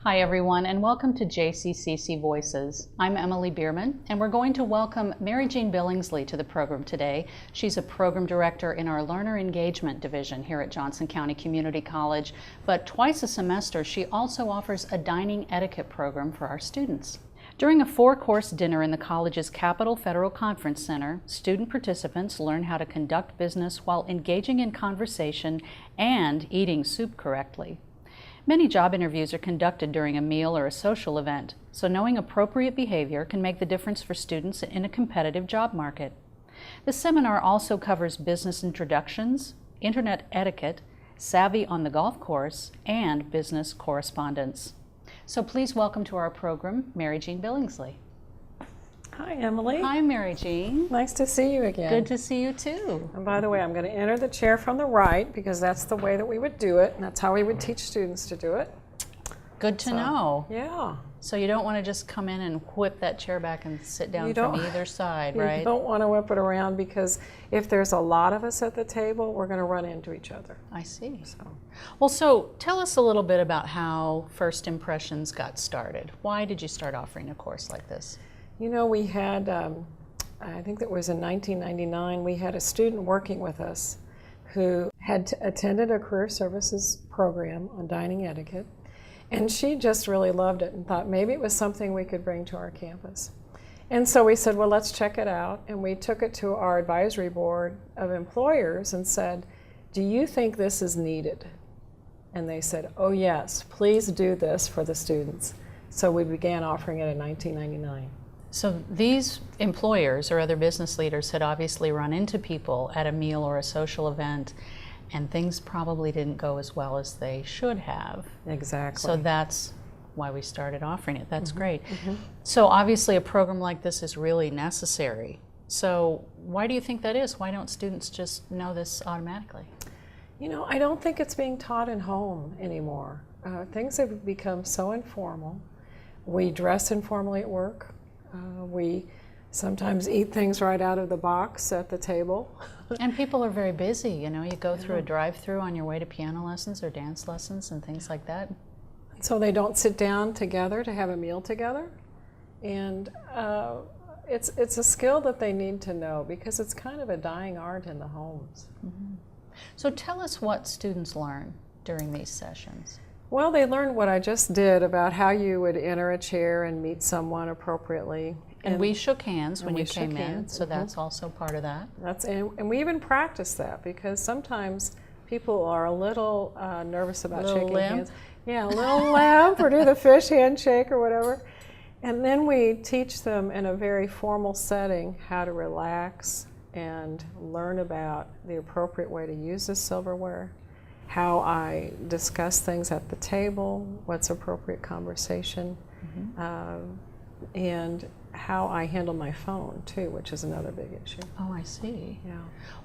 Hi everyone, and welcome to JCCC Voices. I'm Emily Bierman, and we're going to welcome Mary Jean Billingsley to the program today. She's a program director in our Learner Engagement Division here at Johnson County Community College, but twice a semester she also offers a dining etiquette program for our students. During a 4-course dinner in the college's Capitol Federal Conference Center, student participants learn how to conduct business while engaging in conversation and eating soup correctly. Many job interviews are conducted during a meal or a social event, so knowing appropriate behavior can make the difference for students in a competitive job market. The seminar also covers business introductions, internet etiquette, savvy on the golf course, and business correspondence. So please welcome to our program, Mary Jean Billingsley. Hi, Emily. Hi, Mary Jean. Nice to see you again. Good to see you too. And by the way, I'm going to enter the chair from the right because that's the way that we would do it, and that's how we would teach students to do it. Good to know. Yeah. So you don't want to just come in and whip that chair back and sit down from either side, right? You don't want to whip it around because if there's a lot of us at the table, we're going to run into each other. I see. Well, so tell us a little bit about how First Impressions got started. Why did you start offering a course like this? You know, we had, I think that was in 1999, we had a student working with us who had attended a career services program on dining etiquette, and she just really loved it and thought maybe it was something we could bring to our campus. And so we said, well, let's check it out, and we took it to our advisory board of employers and said, do you think this is needed? And they said, oh yes, please do this for the students. So we began offering it in 1999. So these employers or other business leaders had obviously run into people at a meal or a social event, and things probably didn't go as well as they should have. Exactly. So that's why we started offering it. That's great. So obviously a program like this is really necessary. So why do you think that is? Why don't students just know this automatically? You know, I don't think it's being taught in home anymore. Things have become so informal. We dress informally at work. We sometimes eat things right out of the box at the table. And people are very busy, you know, you go through a drive-through on your way to piano lessons or dance lessons and things like that. So they don't sit down together to have a meal together. And it's a skill that they need to know because it's kind of a dying art in the homes. So tell us what students learn during these sessions. Well, they learned what I just did about how you would enter a chair and meet someone appropriately. And we shook hands when we you came shook in, hands. so that's also part of that. And we even practiced that because sometimes people are a little nervous about shaking hands. Yeah, a little limp or do the fish handshake or whatever. And then we teach them in a very formal setting how to relax and learn about the appropriate way to use the silverware, how I discuss things at the table, what's appropriate conversation, and how I handle my phone too, which is another big issue. Oh, I see. Yeah.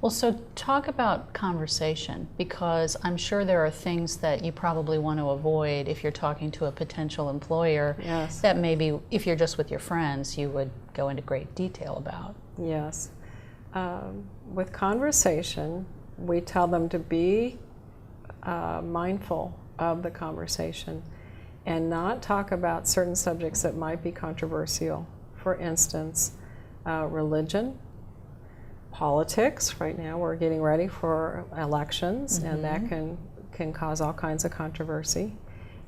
Well, so talk about conversation, because I'm sure there are things that you probably want to avoid if you're talking to a potential employer. Yes. That maybe if you're just with your friends, you would go into great detail about. Yes. With conversation, we tell them to be mindful of the conversation and not talk about certain subjects that might be controversial. For instance, religion, politics. Right now we're getting ready for elections, and that can cause all kinds of controversy.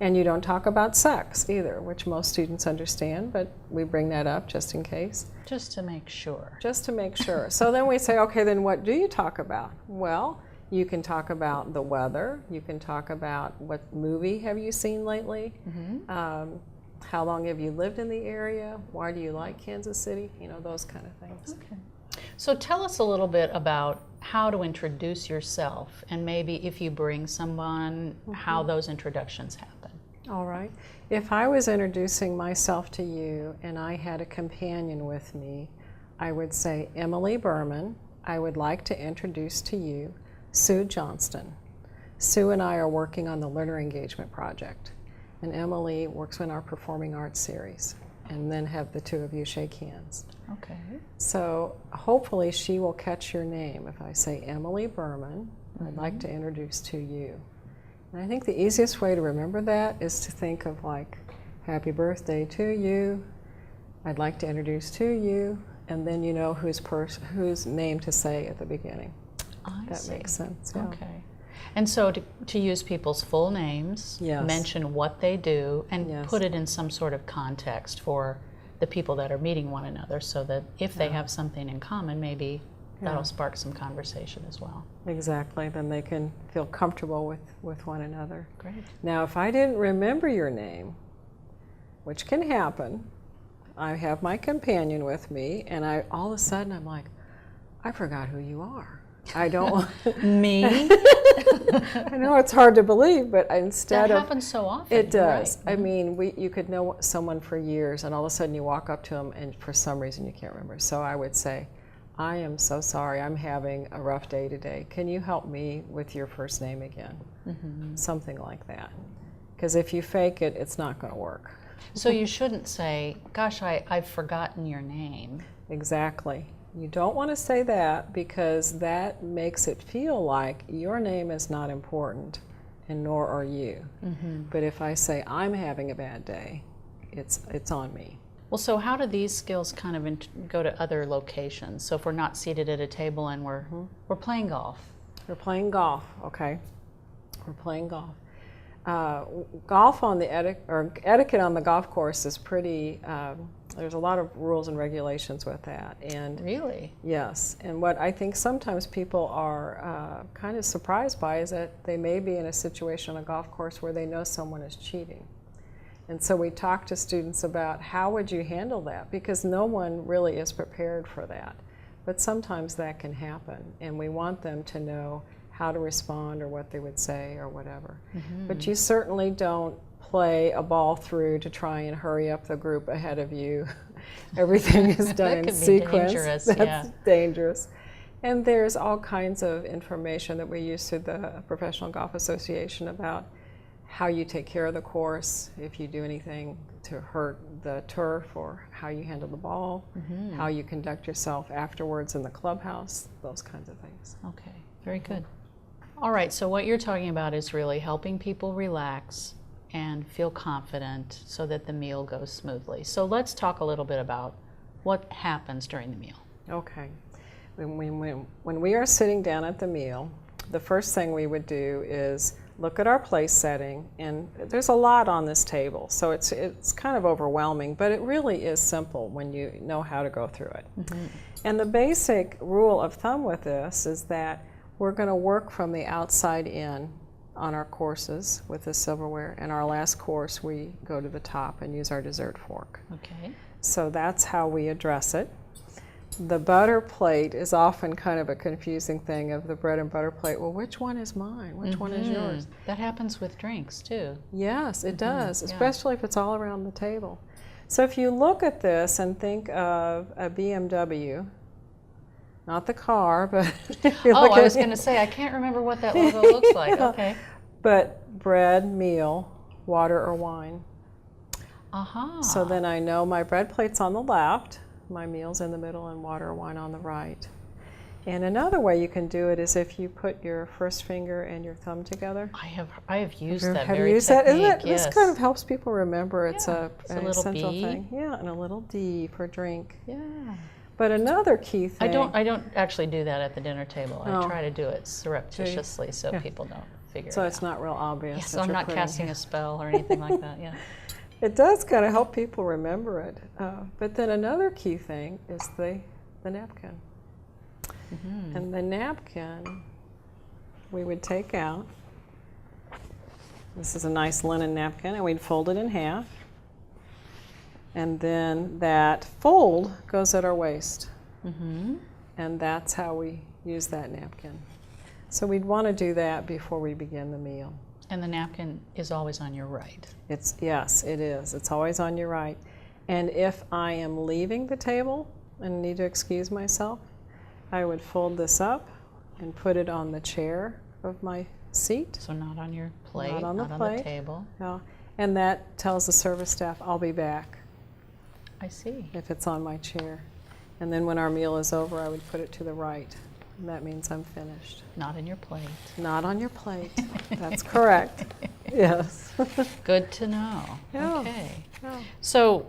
And you don't talk about sex either, which most students understand, but we bring that up just in case. Just to make sure. Just to make sure. So then we say, okay, then what do you talk about? Well, you can talk about the weather. You can talk about what movie have you seen lately. How long have you lived in the area? Why do you like Kansas City? You know, those kind of things. Okay. So tell us a little bit about how to introduce yourself, and maybe if you bring someone, how those introductions happen. All right. If I was introducing myself to you and I had a companion with me, I would say, Emily Bierman, I would like to introduce to you Sue Johnston. Sue and I are working on the Learner Engagement Project, and Emily works in our Performing Arts series, and then have the two of you shake hands. Okay. So hopefully she will catch your name if I say Emily Bierman, I'd like to introduce to you. And I think the easiest way to remember that is to think of like, happy birthday to you, I'd like to introduce to you, and then you know whose name to say at the beginning. That makes sense. Yeah. Okay. And so to use people's full names, Yes. mention what they do, and Yes. put it in some sort of context for the people that are meeting one another, so that if they have something in common, maybe that'll spark some conversation as well. Exactly. Then they can feel comfortable with one another. Great. Now, if I didn't remember your name, which can happen, I have my companion with me, and all of a sudden I'm like, I forgot who you are. I don't. Me? I know it's hard to believe, but instead That of happens so often. it does. Right. I mean, you could know someone for years, and all of a sudden you walk up to them, and for some reason you can't remember. So I would say, I am so sorry. I'm having a rough day today. Can you help me with your first name again? Something like that. Because if you fake it, it's not going to work. So you shouldn't say, gosh, I've forgotten your name. Exactly. You don't want to say that, because that makes it feel like your name is not important, and nor are you. But if I say I'm having a bad day, it's on me. Well, so how do these skills kind of go to other locations? So if we're not seated at a table and we're playing golf. We're playing golf, okay? We're playing golf. Golf on the etiquette on the golf course is pretty. There's a lot of rules and regulations with that, and Really? yes. And what I think sometimes people are kind of surprised by is that they may be in a situation on a golf course where they know someone is cheating. And so we talk to students about how would you handle that, because no one really is prepared for that. But sometimes that can happen, and we want them to know how to respond or what they would say or whatever. But you certainly don't play a ball through to try and hurry up the group ahead of you. Everything is done That in could be sequence. dangerous, That's yeah. dangerous. And there's all kinds of information that we use through the Professional Golf Association about how you take care of the course, if you do anything to hurt the turf, or how you handle the ball, how you conduct yourself afterwards in the clubhouse, those kinds of things. Okay, very good. All right, so what you're talking about is really helping people relax and feel confident so that the meal goes smoothly. So let's talk a little bit about what happens during the meal. Okay. When we are sitting down at the meal, the first thing we would do is look at our place setting, and there's a lot on this table, so it's kind of overwhelming, but it really is simple when you know how to go through it. And the basic rule of thumb with this is that we're going to work from the outside in on our courses with the silverware, and our last course we go to the top and use our dessert fork. Okay. So that's how we address it. The butter plate is often kind of a confusing thing, of the bread and butter plate. Well, which one is mine? Which one is yours? That happens with drinks too. Yes, it does, yeah. especially if it's all around the table. So if you look at this and think of a BMW, not the car, but if you look I at was going to say, I can't remember what that logo looks like. Yeah. Okay. But bread, meal, water, or wine. Aha. So then I know my bread plate's on the left, my meal's in the middle, and water or wine on the right. And another way you can do it is if you put your first finger and your thumb together. I have used that Have you very used that? technique. Isn't it? Yes. This kind of helps people remember it's Yeah, an it's a little essential B. thing. Yeah, and a little D for drink. Yeah. But another key thing. I don't actually do that at the dinner table. Oh. I try to do it surreptitiously so Yeah. people don't figure So it it's out. not real obvious. Yeah, that so I'm you're not putting- casting a spell or anything like that. Yeah. It does kind of help people remember it. But then another key thing is the napkin. And the napkin we would take out. This is a nice linen napkin, and we'd fold it in half. And then that fold goes at our waist. And that's how we use that napkin. So we'd want to do that before we begin the meal. And the napkin is always on your right. Yes, it is. It's always on your right. And if I am leaving the table and need to excuse myself, I would fold this up and put it on the chair of my seat. So not on your plate, Not on the on the plate. table. And that tells the service staff I'll be back I see. if it's on my chair. And then when our meal is over, I would put it to the right and that means I'm finished. Not in your plate. Not on your plate. That's correct. Yes. Good to know. Yeah. Okay. Yeah. So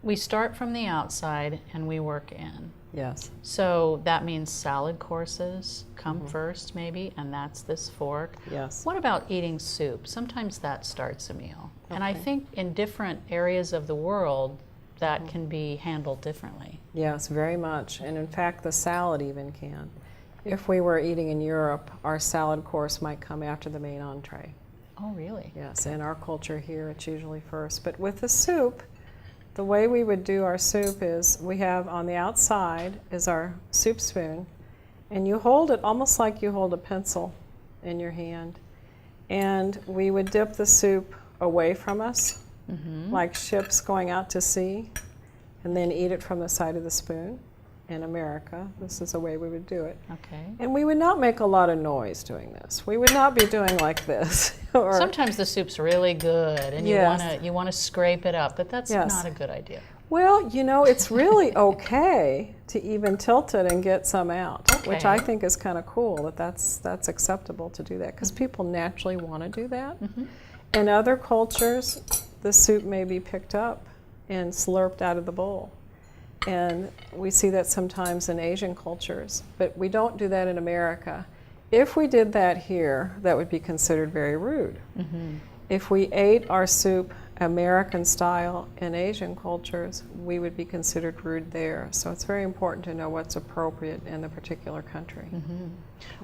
we start from the outside and we work in. Yes. So that means salad courses come first, maybe, and that's this fork. Yes. What about eating soup? Sometimes that starts a meal. And I Okay. think in different areas of the world, that can be handled differently. Yes, very much. And in fact, the salad even can. If we were eating in Europe, our salad course might come after the main entree. Oh, really? Yes, in our culture here, it's usually first. But with the soup, the way we would do our soup is we have on the outside is our soup spoon, and you hold it almost like you hold a pencil in your hand. And we would dip the soup away from us, like ships going out to sea, and then eat it from the side of the spoon. In America, this is the way we would do it. Okay. And we would not make a lot of noise doing this. We would not be doing like this. or Sometimes the soup's really good and Yes. you want to scrape it up, but that's Yes. not a good idea. Well, you know, it's really okay to even tilt it and get some out, which I Okay. think is kind of cool that's acceptable to do that because people naturally want to do that. In other cultures, the soup may be picked up and slurped out of the bowl. And we see that sometimes in Asian cultures, but we don't do that in America. If we did that here, that would be considered very rude. If we ate our soup American style in Asian cultures, we would be considered rude there. So it's very important to know what's appropriate in the particular country.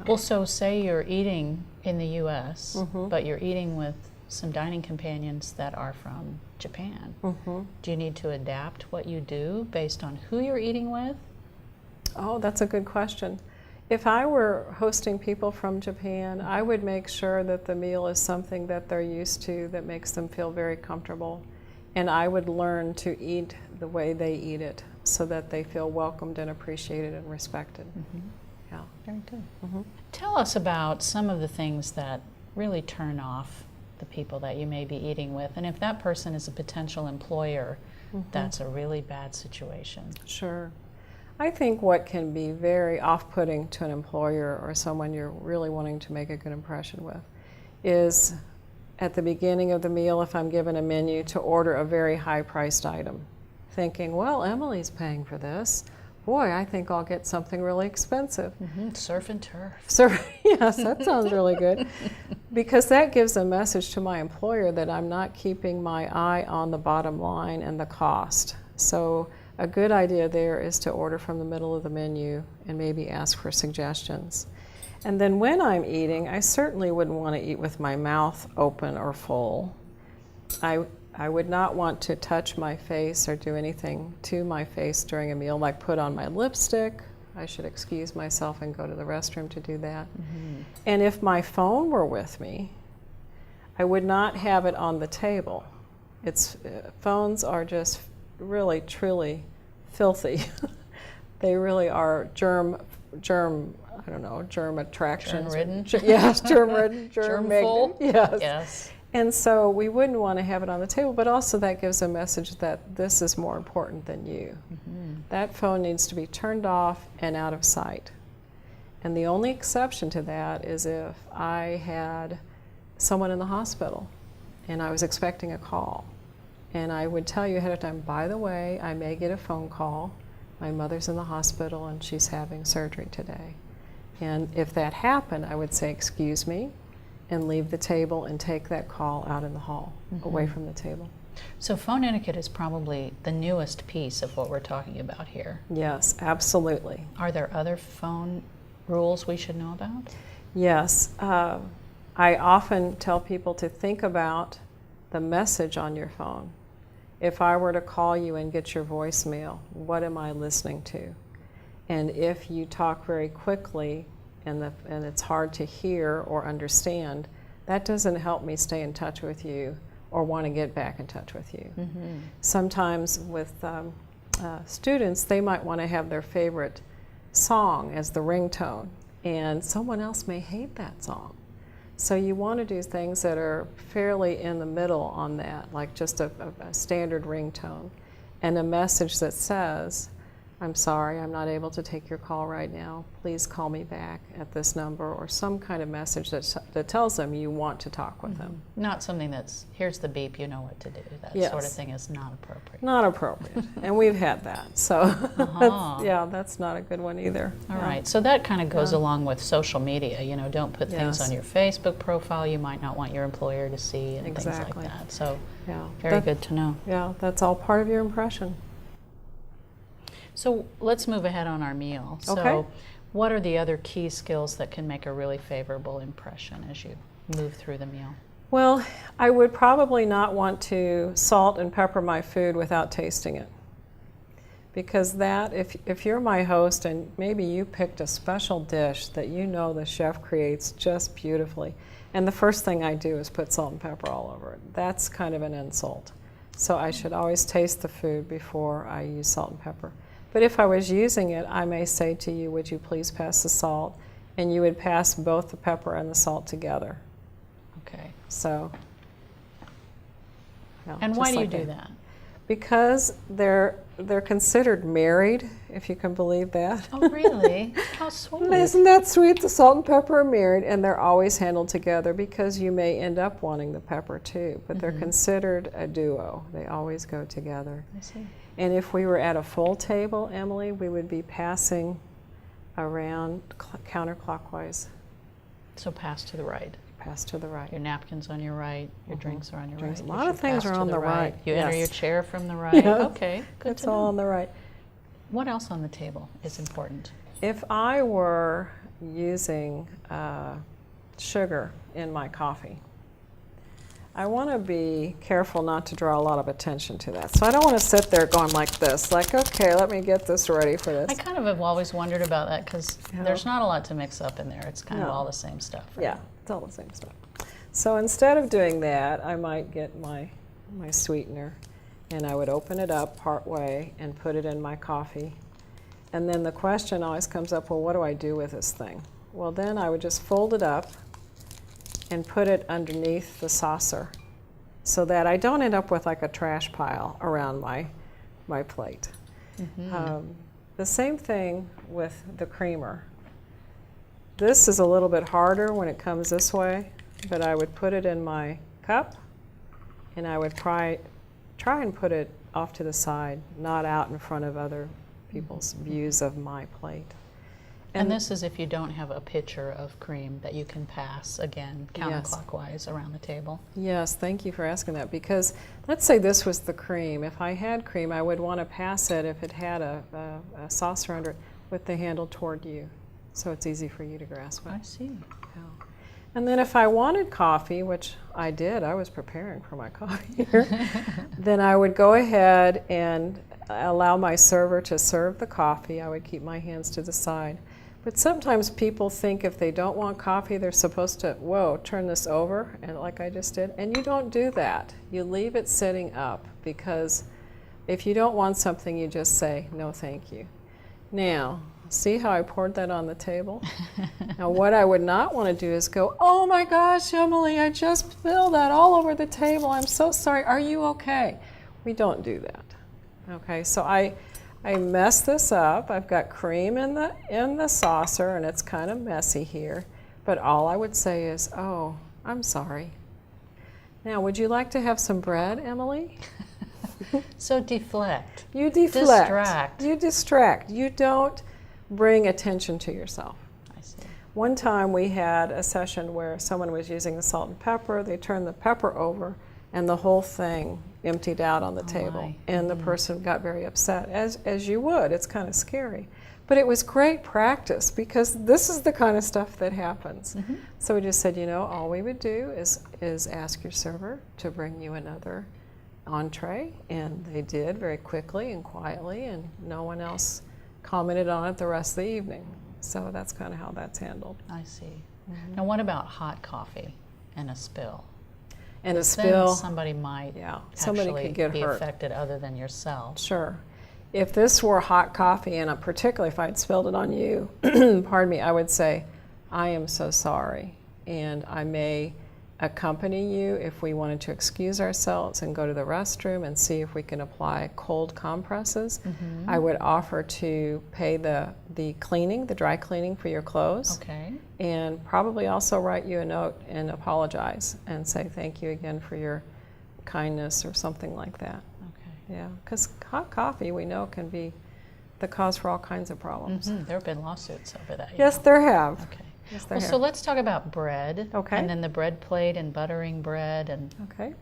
Well, so say you're eating in the U.S., but you're eating with some dining companions that are from Japan. Do you need to adapt what you do based on who you're eating with? Oh, that's a good question. If I were hosting people from Japan, I would make sure that the meal is something that they're used to that makes them feel very comfortable. And I would learn to eat the way they eat it so that they feel welcomed and appreciated and respected. Yeah. Very good. Tell us about some of the things that really turn off the people that you may be eating with. And if that person is a potential employer, that's a really bad situation. Sure. I think what can be very off-putting to an employer or someone you're really wanting to make a good impression with is at the beginning of the meal, if I'm given a menu, to order a very high-priced item, thinking, well, Emily's paying for this. Boy, I think I'll get something really expensive. Surf and turf. So, yes, that sounds really good. Because that gives a message to my employer that I'm not keeping my eye on the bottom line and the cost. So a good idea there is to order from the middle of the menu and maybe ask for suggestions. And then when I'm eating, I certainly wouldn't want to eat with my mouth open or full. I would not want to touch my face or do anything to my face during a meal, like put on my lipstick. I should excuse myself and go to the restroom to do that. And if my phone were with me, I would not have it on the table. Phones are just really, truly filthy. They really are germ attractions. Germ-ridden? Yes, germ-ridden, Germ-full? Yes. Yes. And so we wouldn't want to have it on the table, but also that gives a message that this is more important than you. That phone needs to be turned off and out of sight. And the only exception to that is if I had someone in the hospital and I was expecting a call. And I would tell you ahead of time, by the way, I may get a phone call. My mother's in the hospital and she's having surgery today. And if that happened, I would say, excuse me, and leave the table and take that call out in the hall, away from the table. So phone etiquette is probably the newest piece of what we're talking about here. Yes, absolutely. Are there other phone rules we should know about? Yes. I often tell people to think about the message on your phone. If I were to call you and get your voicemail, what am I listening to? And if you talk very quickly and it's hard to hear or understand, that doesn't help me stay in touch with you or want to get back in touch with you. Sometimes with students, they might want to have their favorite song as the ringtone, and someone else may hate that song. So you want to do things that are fairly in the middle on that, like just a standard ringtone, and a message that says, I'm sorry, I'm not able to take your call right now. Please call me back at this number, or some kind of message that tells them you want to talk with them. Not something that's, here's the beep, you know what to do. That Yes. sort of thing is not appropriate. Not appropriate. And we've had that. So, that's not a good one either. All right, so that kind of goes along with social media. You know, don't put things Yes. on your Facebook profile you might not want your employer to see and things Exactly. like that. So, Yeah. very good to know. Yeah, that's all part of your impression. So let's move ahead on our meal. So Okay. what are the other key skills that can make a really favorable impression as you move through the meal? Well, I would probably not want to salt and pepper my food without tasting it. Because that, if you're my host and maybe you picked a special dish that you know the chef creates just beautifully, and the first thing I do is put salt and pepper all over it, that's kind of an insult. So I should always taste the food before I use salt and pepper. But if I was using it, I may say to you, would you please pass the salt? And you would pass both the pepper and the salt together. Okay. So. And why do you do that? Because they're considered married, if you can believe that. Oh, really? How sweet. Isn't that sweet? The salt and pepper are married, and they're always handled together because you may end up wanting the pepper too. But they're considered a duo. They always go together. I see. And if we were at a full table, Emily, we would be passing around counterclockwise. So pass to the right. Pass to the right. Your napkin's on your right. Your drinks are on your right. A You lot of should things pass are to on the right. You enter Yes. your chair from the right. Yes. Okay, good It's to all know. on the right. What else on the table is important? If I were using sugar in my coffee, I want to be careful not to draw a lot of attention to that. So I don't want to sit there going like this, like, okay, let me get this ready for this. I kind of have always wondered about that because Yeah. there's not a lot to mix up in there. It's kind of No. all the same stuff. Right? Yeah, it's all the same stuff. So instead of doing that, I might get my sweetener, and I would open it up part way and put it in my coffee. And then the question always comes up, well, what do I do with this thing? Well, then I would just fold it up and put it underneath the saucer so that I don't end up with like a trash pile around my plate. The same thing with the creamer. This is a little bit harder when it comes this way, but I would put it in my cup and I would try and put it off to the side, not out in front of other people's views of my plate. And this is if you don't have a pitcher of cream that you can pass, again, counterclockwise around the table. Yes, thank you for asking that, because let's say this was the cream. If I had cream, I would want to pass it if it had a saucer under it with the handle toward you, so it's easy for you to grasp with. I see. Yeah. And then if I wanted coffee, which I did, I was preparing for my coffee here, then I would go ahead and allow my server to serve the coffee. I would keep my hands to the side. But sometimes people think if they don't want coffee, they're supposed to, whoa, turn this over, and like I just did. And you don't do that. You leave it sitting up, because if you don't want something, you just say, no, thank you. Now, see how I poured that on the table? Now, what I would not want to do is go, oh my gosh, Emily, I just spilled that all over the table. I'm so sorry. Are you okay? We don't do that. Okay, so I messed this up. I've got cream in the saucer, and it's kind of messy here. But all I would say is, oh, I'm sorry. Now, would you like to have some bread, Emily? So deflect. You deflect. Distract. You distract. You don't bring attention to yourself. I see. One time we had a session where someone was using the salt and pepper. They turned the pepper over, and the whole thing emptied out on the table. My. And the person got very upset, as you would. It's kind of scary. But it was great practice, because this is the kind of stuff that happens. So we just said, you know, all we would do is ask your server to bring you another entree, and they did very quickly and quietly, and no one else commented on it the rest of the evening. So that's kind of how that's handled. I see. Now, what about hot coffee and a spill? And a Then spill, somebody might somebody actually could get be hurt. affected other than yourself. Sure. If this were hot coffee, and particularly if I'd spilled it on you, pardon me, I would say, I am so sorry, and I may accompany you if we wanted to excuse ourselves and go to the restroom and see if we can apply cold compresses. I would offer to pay the cleaning, the dry cleaning for your clothes. Okay. And probably also write you a note and apologize and say thank you again for your kindness or something like that. Okay. Yeah, because hot coffee we know can be the cause for all kinds of problems. There have been lawsuits over that. Yes, there have. Okay. Yes, there Well, have. so let's talk about bread. Okay. And then the bread plate and buttering bread and. Okay.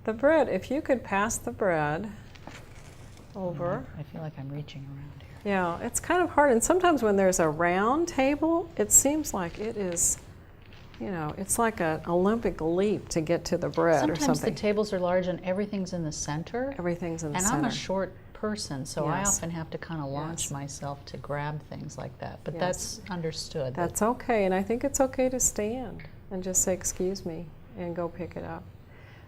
The bread, if you could pass the bread over. I feel like I'm reaching around here. Yeah, it's kind of hard. And sometimes when there's a round table, it seems like it is, it's like an Olympic leap to get to the bread or Sometimes something. the tables are large and everything's in the center. Everything's in the And center. I'm a short person, so I Yes. often have to kind of launch Yes. myself to grab things like that. But Yes. that's understood. That's okay, and I think it's okay to stand and just say, excuse me, and go pick it up.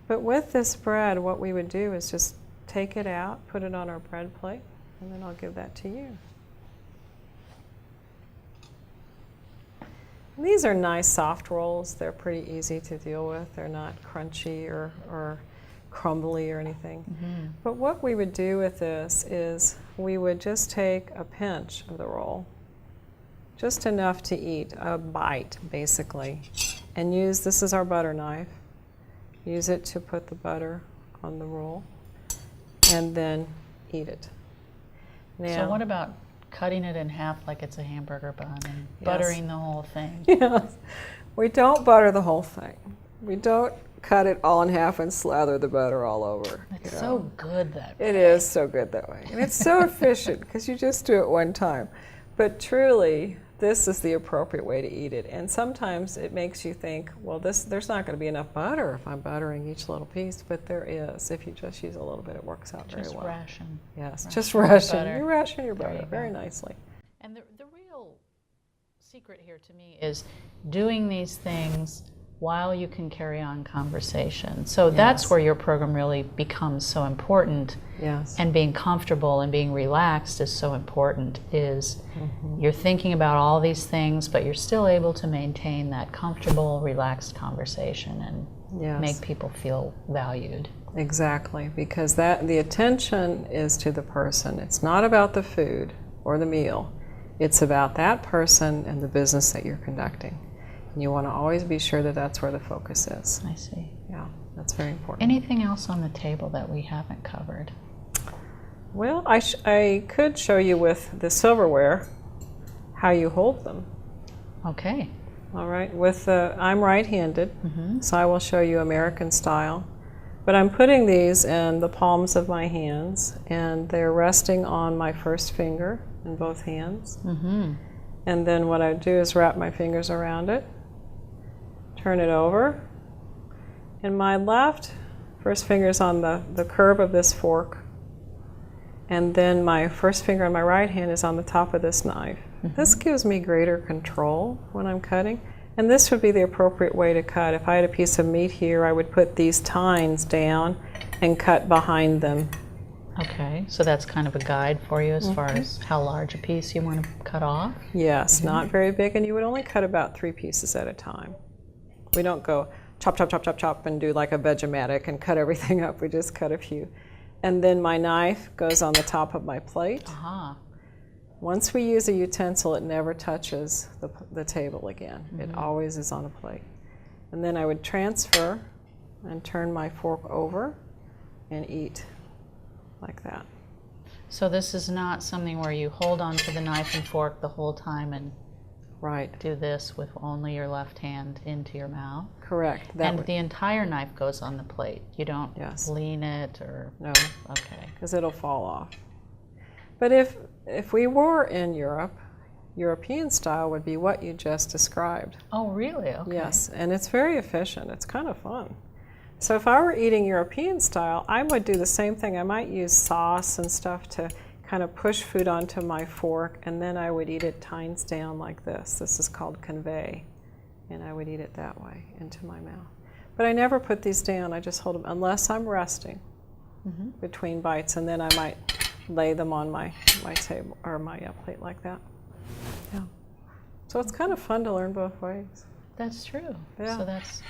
But with this bread, what we would do is just take it out, put it on our bread plate, and then I'll give that to you. And these are nice soft rolls. They're pretty easy to deal with. They're not crunchy or crumbly or anything. But what we would do with this is we would just take a pinch of the roll, just enough to eat, a bite basically, and this is our butter knife, use it to put the butter on the roll, and then eat it. Now, So what about cutting it in half like it's a hamburger bun and buttering the whole thing? Yes, we don't butter the whole thing. We don't cut it all in half and slather the butter all over. It's so good that way. It is so good that way. And it's so efficient because you just do it one time. But truly, this is the appropriate way to eat it. And sometimes it makes you think, well, there's not going to be enough butter if I'm buttering each little piece, but there is. If you just use a little bit, it works out very Just well. ration. Yes, ration just your ration. butter. You ration your There butter you very go. nicely. And the real secret here to me is doing these things while you can carry on conversation. So that's Yes. where your program really becomes so important. Yes. And being comfortable and being relaxed is so important, is you're thinking about all these things, but you're still able to maintain that comfortable, relaxed conversation and Yes. make people feel valued. Exactly, because the attention is to the person. It's not about the food or the meal. It's about that person and the business that you're conducting. And you want to always be sure that that's where the focus is. I see. Yeah, that's very important. Anything else on the table that we haven't covered? Well, I could show you with the silverware how you hold them. Okay. All right, I'm right-handed, so I will show you American style. But I'm putting these in the palms of my hands, and they're resting on my first finger in both hands. And then what I do is wrap my fingers around it, turn it over, and my first finger is on the curve of this fork, and then my first finger on my right hand is on the top of this knife. This gives me greater control when I'm cutting, and this would be the appropriate way to cut. If I had a piece of meat here, I would put these tines down and cut behind them. Okay, so that's kind of a guide for you as far as how large a piece you want to cut off? Yes, not very big, and you would only cut about 3 pieces at a time. We don't go chop, chop, chop, chop, chop, and do like a Vegematic and cut everything up. We just cut a few. And then my knife goes on the top of my plate. Aha. Once we use a utensil, it never touches the table again. It always is on a plate. And then I would transfer and turn my fork over and eat like that. So this is not something where you hold onto the knife and fork the whole time and Right. do this with only your left hand into your mouth? Correct. And the entire knife goes on the plate. You don't Yes. lean it or... No, Okay. because it'll fall off. But if we were in Europe, European style would be what you just described. Oh, really? Okay. Yes, and it's very efficient. It's kind of fun. So if I were eating European style, I would do the same thing. I might use sauce and stuff to kind of push food onto my fork, and then I would eat it tines down like this. This is called convey, and I would eat it that way into my mouth. But I never put these down. I just hold them unless I'm resting between bites, and then I might lay them on my table or my plate like that. Yeah. So it's kind of fun to learn both ways. That's true. Yeah. So that's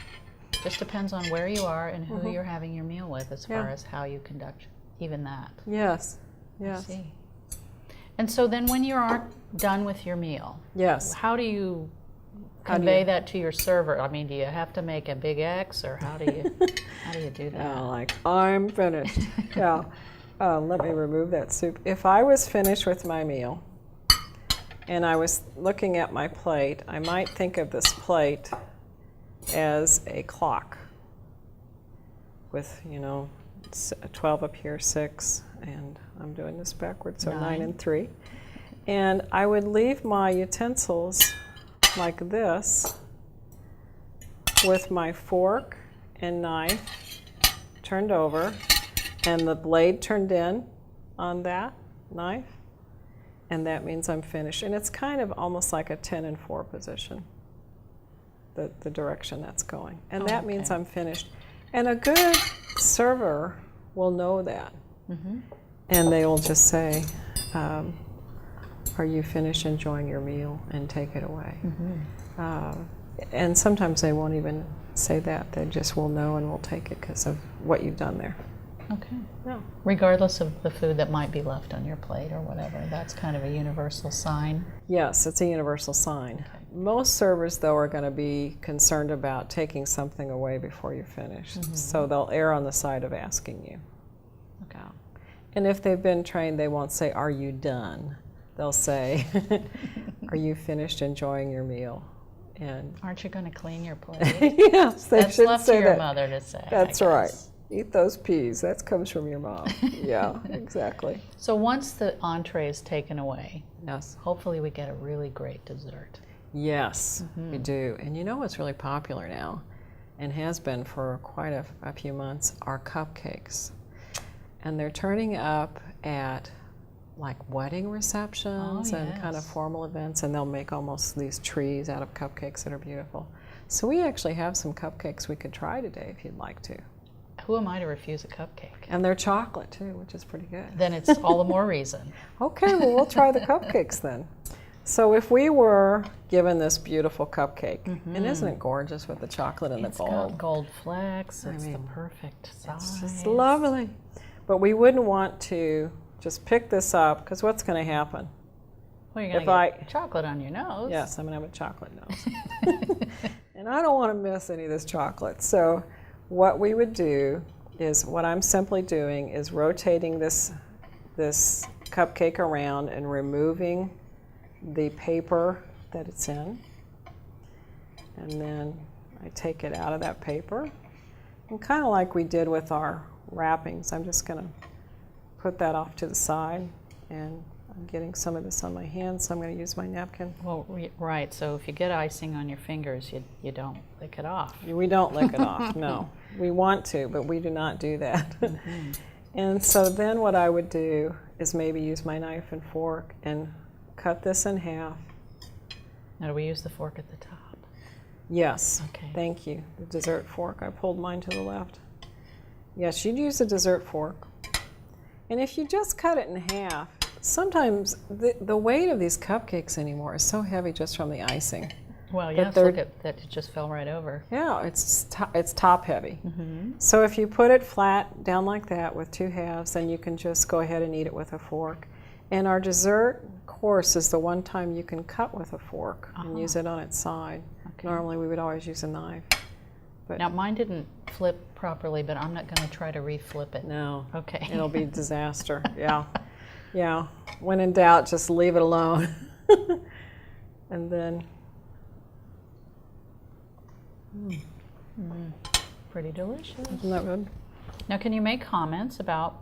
Just depends on where you are and who you're having your meal with as far as how you conduct even that. Yes. I Yes. see. And so then when you are done with your meal, Yes. how do you How do convey you- that to your server? I mean, do you have to make a big X, or how do you do that? Yeah, like, I'm finished. Yeah. Let me remove that soup. If I was finished with my meal and I was looking at my plate, I might think of this plate as a clock with, 12 up here, 6, and I'm doing this backwards, so 9 and 3. And I would leave my utensils like this with my fork and knife turned over and the blade turned in on that knife, and that means I'm finished. And it's kind of almost like a 10 and 4 position, the direction that's going. And that means I'm finished. And a good server will know that. And they will just say, are you finished enjoying your meal, and take it away. And sometimes they won't even say that. They just will know and will take it because of what you've done there. Okay. Yeah. Regardless of the food that might be left on your plate or whatever, that's kind of a universal sign. Yes, it's a universal sign. Most servers, though, are going to be concerned about taking something away before you're finished. So they'll err on the side of asking you. Okay. And if they've been trained, they won't say, are you done? They'll say, are you finished enjoying your meal? And Aren't you going to clean your plate? yes, they That's should left say to your that. mother to say. That's I right. guess. Eat those peas. That comes from your mom. Yeah, exactly. So once the entree is taken away, Yes. hopefully we get a really great dessert. Yes, we do. And you know what's really popular now, and has been for quite a few months, are cupcakes. And they're turning up at like wedding receptions and kind of yes. formal events, and they'll make almost these trees out of cupcakes that are beautiful. So we actually have some cupcakes we could try today if you'd like to. Who am I to refuse a cupcake? And they're chocolate too, which is pretty good. Then it's all the more reason. Okay, well, we'll try the cupcakes then. So if we were given this beautiful cupcake, and isn't it gorgeous with the chocolate and It's the got gold? gold flecks. It's the mean, perfect size. It's just lovely. But we wouldn't want to just pick this up, because what's going to happen? Well, you're going to get chocolate on your nose. Yes, I'm going to have a chocolate nose. And I don't want to miss any of this chocolate. So what we would do is, what I'm simply doing is rotating this cupcake around and removing the paper that it's in. And then I take it out of that paper. And kind of like we did with our wrappings, I'm just going to put that off to the side. And I'm getting some of this on my hands, so I'm going to use my napkin. Well, right. So if you get icing on your fingers, you don't lick it off. We don't lick it off, no. We want to, but we do not do that. And so then what I would do is maybe use my knife and fork and cut this in half. Now, do we use the fork at the top? Yes, Okay. thank you. The dessert fork. I pulled mine to the left. Yes, you'd use a dessert fork. And if you just cut it in half, sometimes the weight of these cupcakes anymore is so heavy just from the icing. Well, yes, they're- look at that. It just fell right over. Yeah, it's top heavy. So if you put it flat down like that with two halves, then you can just go ahead and eat it with a fork. And our dessert course is the one time you can cut with a fork and use it on its side. Okay. Normally we would always use a knife. But Now, mine didn't flip properly, but I'm not going to try to reflip it. no, Okay. it'll be disaster. Yeah, yeah. When in doubt, just leave it alone. And then Pretty delicious. isn't that good? Now, can you make comments about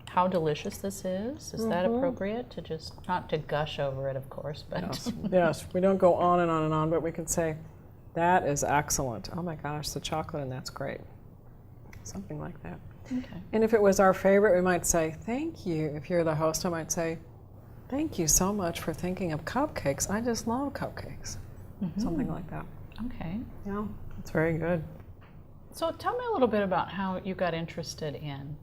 how delicious this is? Is that appropriate to just, not to gush over it, of course, but Yes, yes. We don't go on and on and on, but we can say, that is excellent. Oh my gosh, the chocolate, and that's great. Something like that. Okay. And if it was our favorite, we might say, thank you. If you're the host, I might say, thank you so much for thinking of cupcakes. I just love cupcakes. Something like that. Okay. Yeah, it's very good. So tell me a little bit about how you got interested in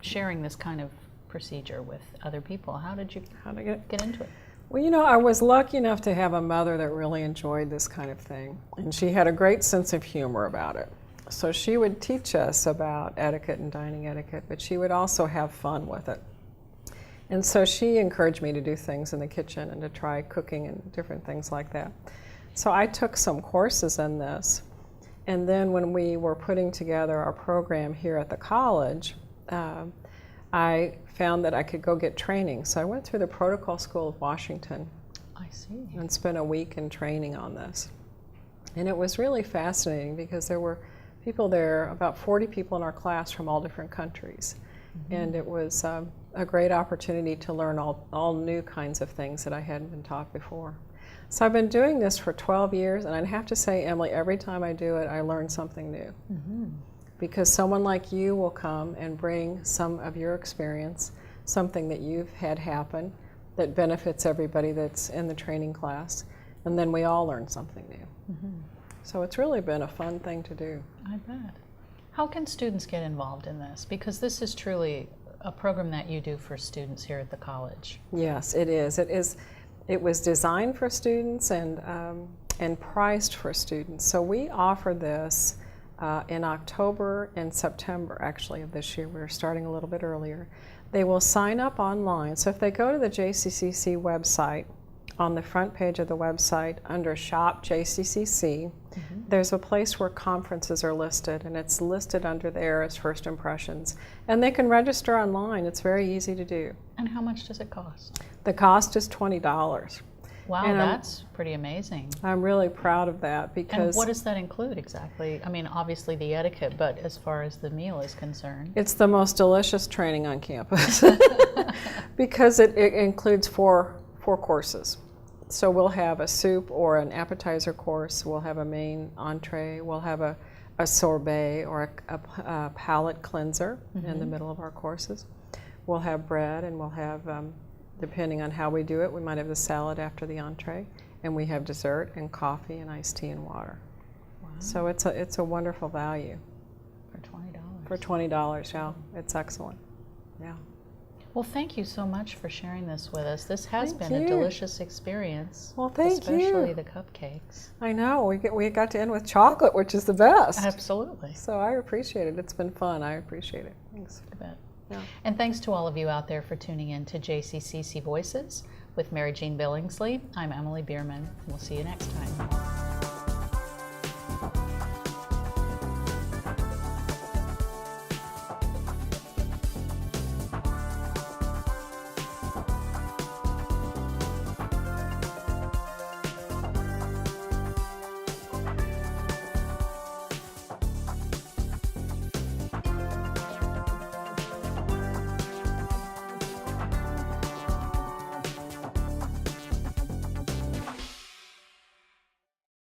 sharing this kind of procedure with other people. How did you How to get get into it? Well, you know, I was lucky enough to have a mother that really enjoyed this kind of thing, and she had a great sense of humor about it. So she would teach us about etiquette and dining etiquette, but she would also have fun with it. And so she encouraged me to do things in the kitchen and to try cooking and different things like that. So I took some courses in this, and then when we were putting together our program here at the college, I found that I could go get training. So I went through the Protocol School of Washington. I see. And spent a week in training on this. And it was really fascinating because there were people there, about 40 people in our class from all different countries. And it was a great opportunity to learn all new kinds of things that I hadn't been taught before. So I've been doing this for 12 years, and I'd have to say, Emily, every time I do it, I learn something new. Because someone like you will come and bring some of your experience, something that you've had happen that benefits everybody that's in the training class, and then we all learn something new. So it's really been a fun thing to do. I bet. How can students get involved in this? Because this is truly a program that you do for students here at the college. Yes, it is. It was designed for students and priced for students. So we offer this in October and September, actually, of this year. We're starting a little bit earlier. They will sign up online. So if they go to the JCCC website, on the front page of the website, under Shop JCCC, there's a place where conferences are listed, and it's listed under there as First Impressions. And they can register online. It's very easy to do. And how much does it cost? The cost is $20. Wow, And that's pretty amazing. I'm really proud of that because And what does that include exactly? I mean, obviously the etiquette, but as far as the meal is concerned. it's the most delicious training on campus because it includes four courses. So we'll have a soup or an appetizer course, we'll have a main entree, we'll have a sorbet or a palate cleanser in the middle of our courses. We'll have bread, and we'll have, depending on how we do it, we might have the salad after the entree, and we have dessert and coffee and iced tea and water. Wow. So it's a wonderful value. For $20. For $20, yeah, it's excellent. Yeah. Well, thank you so much for sharing this with us. This has Thank been a you. delicious experience. Well, thank especially you. the cupcakes. I know, we got to end with chocolate, which is the best. Absolutely. So I appreciate it. It's been fun. I appreciate it. Thanks. I bet. Yeah. And thanks to all of you out there for tuning in to JCCC Voices with Mary Jean Billingsley. I'm Emily Bierman. We'll see you next time.